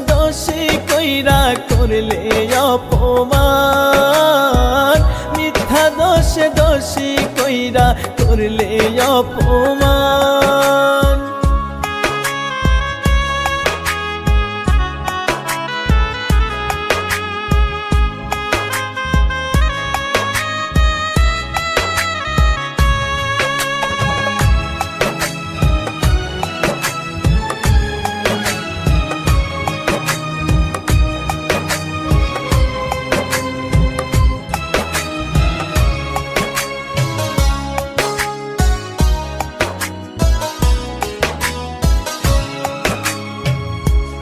দোষী কইরা করলে অপমান, মিথ্যা দোষে দোষী কইরা করলে অপমান।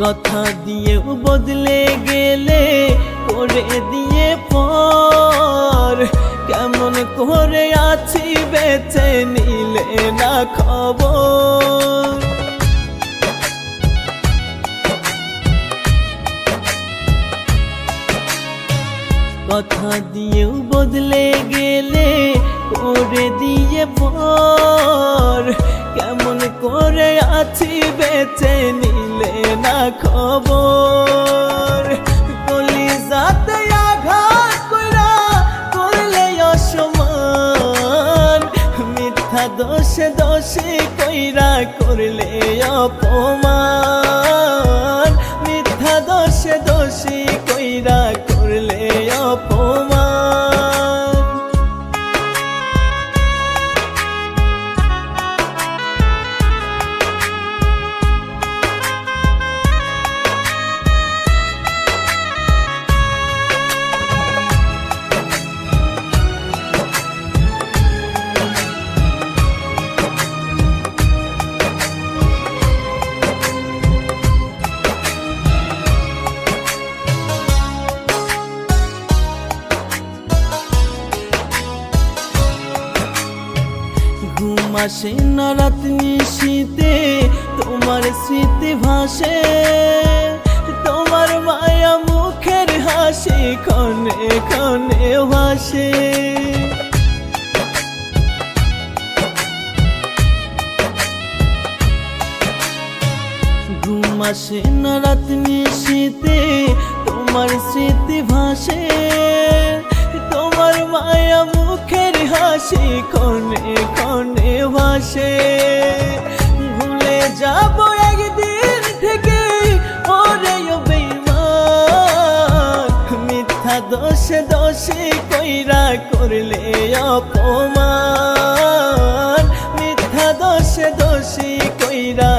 কথা দিয়েও বদলে গেলে করে দিয়ে পর, কেমন করে আছি বেঁচে নিলে না খবর। কথা দিয়েও বদলে গেলে করে দিয়ে পর, কেমন করে আছি বেঁচে নিলে না খবর। কলিজাতে আঘাত কইরা করলে অসম্মান, মিথ্যা দোষে দোষী কইরা করলে অপমান, মিথ্যা দোষে দোষী কইরা করলে অপমান। ঘুম আসে না রাত নিশীতে তোমার স্মৃতি ভাসে, তোমার মায়া মুখের হাসি ক্ষণে ক্ষণে ভাসে। ঘুম আসে না রাত নিশীতে তোমার স্মৃতি ভাসে, তোমার মায়া মুখের হাসি ক্ষণে ক্ষণে ভাসে। ভুলে যাব একদিন থেকে ওরে বেঈমান, মিথ্যা দোষে দোষী কইরা করলে অপমান, মিথ্যা দোষে দোষী কইরা